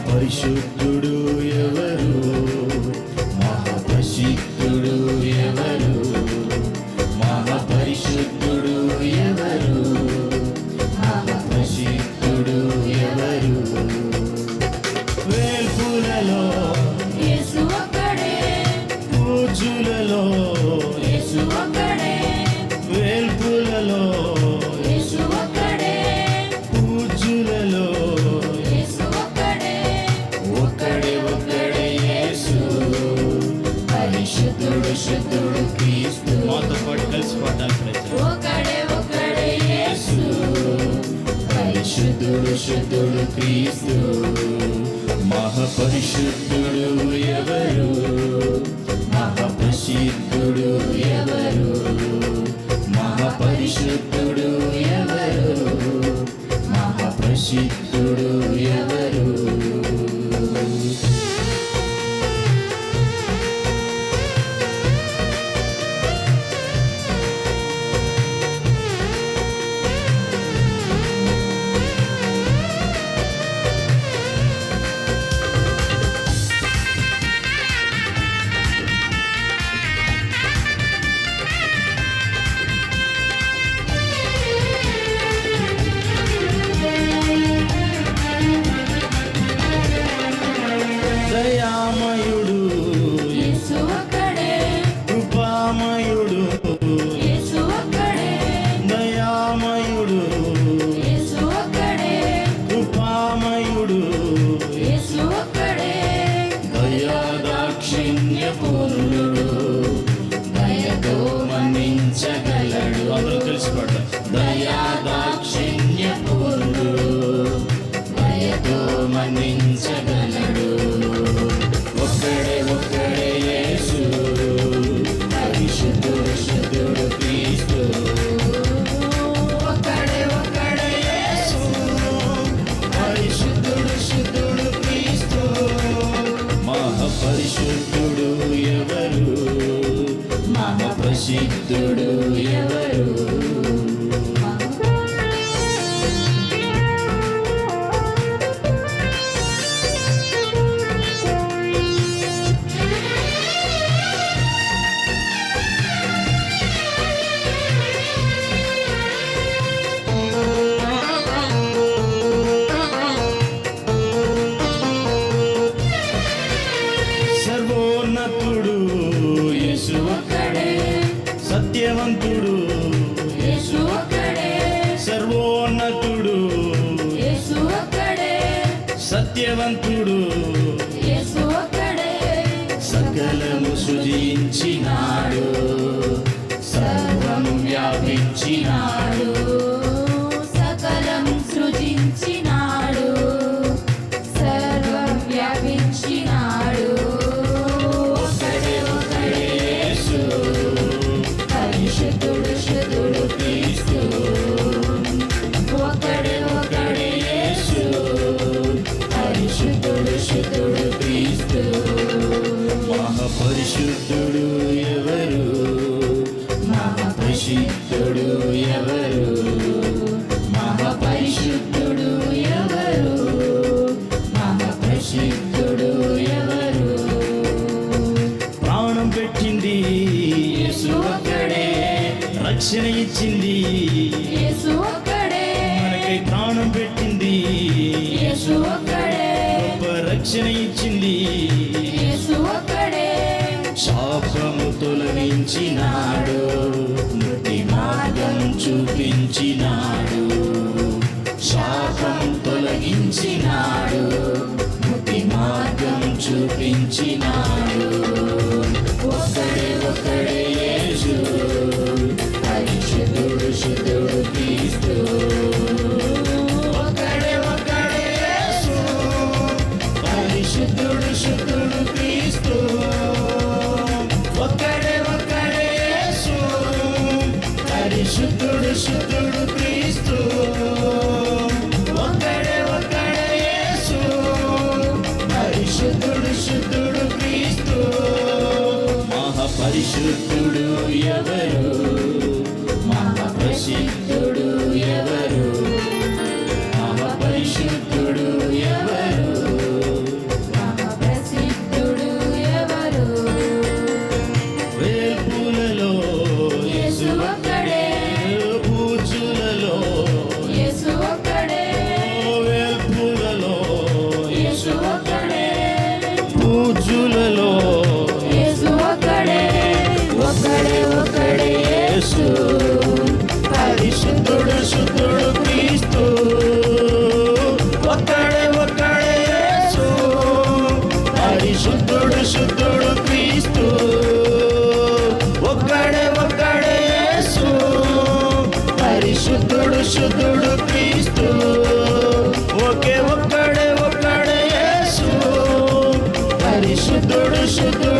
పరిశుద్ధుడు ఎవరు, మహాప్రసిద్ధుడు ఎవరు, మహాపరిశుద్ధుడు ఎవరు, మహాప్రసిద్ధుడు ఎవరు. వేల్పులలో యేసు ఒక్కడే, పూజులలో యేసు ఒక్కడే, వేల్పులలో యేసు ఒక్కడే, పూజులలో యేసు ఒక్కడే, ఒక్కడే ఒక్కడే యేసు. పరిశుద్ధుడు శుద్ధుడు క్రీస్తు. మాతో పాటు కలిసి పాడాలి ప్రజలు. ఒక్కడే ఒక్కడే యేసు, పరిశుద్ధుడు శుద్ధుడు క్రీస్తు. మహాపరిశుద్ధుడు ఎవరు, మహాప్రసిద్ధుడు ఎవరు, మహాపరిశుద్ధుడు ఎవరు, మహాప్రసిద్ధుడు ఎవరు. దయామయుడు యేసు ఒక్కడే, కృపామయుడు, యేసు ఒక్కడే, దయామయుడు, యేసు ఒక్కడే, కృపామయుడు, యేసు ఒక్కడే, దయాదాక్షిణ్య పూర్ణుడు, దయతో మన్నించగలడు. అందరూ కలిసి పాడతాం. దయాదాక్షిణ్య పూర్ణుడు, దయతో మన్నించగలడు. ఒక్కడే ఒక్కడే యేసు, పరిశుద్ధుడు శుద్ధుడు క్రీస్తు. ఒక్కడే ఒక్కడే యేసు, పరిశుద్ధుడు శుద్ధుడు క్రీస్తు. మహాపరిశుద్ధుడు ఎవరు, మహాప్రసిద్ధుడు ఎవరు. సర్వోన్నతుడు యేసు, ఒక్కడే, సత్యవంతుడు యేసు ఒక్కడే, సర్వోన్నతుడు, యేసు ఒక్కడే, సత్యవంతుడు, యేసు ఒక్కడే, సకలము సృజించినాడు, సర్వము వ్యాపించినాడు. సకలం సృజించినాడు, సర్వం వ్యాపించినాడు. ఒక్కడే ఒక్కడే యేసు, పరిశుద్ధుడు శుద్ధుడు క్రీస్తు. ఒక్కడే ఒక్కడే యేసు, పరిశుద్ధుడు శుద్ధుడు క్రీస్తు. మహాపరిశుద్ధుడు ఎవరు, మహాప్రసిద్ధుడు ఎవరు, మహాపరిశుద్ధుడు ఎవరు, మహాప్రసిద్ధుడు ఎవరు. ప్రాణం పెట్టింది యేసు ఒక్కడే, రక్షణ ఇచ్చింది యేసు ఒక్కడే, మనకై ప్రాణం పెట్టింది యేసు ఒక్కడే, గొప్ప రక్షణ ఇచ్చింది. యేసు ఒక్కడే, శాపము తొలగించినాడు, ముక్తి మార్గం చూపించినాడు. శాపం తొలగించినాడు, ముక్తి మార్గం చూపించినాడు. ఒక్కడే ఒక్కడే యేసు, పరిశుద్ధుడు శుద్ధుడు క్రీస్తు. ఒక్కడే ఒక్కడే యేసు, పరిశుద్ధుడు ఎవరు, మహాప్రసిద్ధుడు ఎవరు, మహాపరిశుద్ధుడు ఎవరు, మహాప్రసిద్ధుడు ఎవరు? వేల్పులలో యేసు ఒక్కడే, పూజులలో యేసు ఒక్కడే, వేల్పులలో యేసు ఒక్కడే, పూజులలో యేసు ఒక్కడే, ఒక్కడే ఒక్కడే యేసు. పరిశుద్ధుడు శుద్ధుడు క్రీస్తు, ఒక్కడే ఒక్కడే యేసు. పరిశుద్ధుడు శుద్ధుడు క్రీస్తు, ఒక్కడే ఒక్కడే యేసు. పరిశుద్ధుడు శుద్ధుడు క్రీస్తు, ఒకే ఒక్కడే ఒక్కడే యేసు. పరిశుద్ధుడు శుద్ధుడు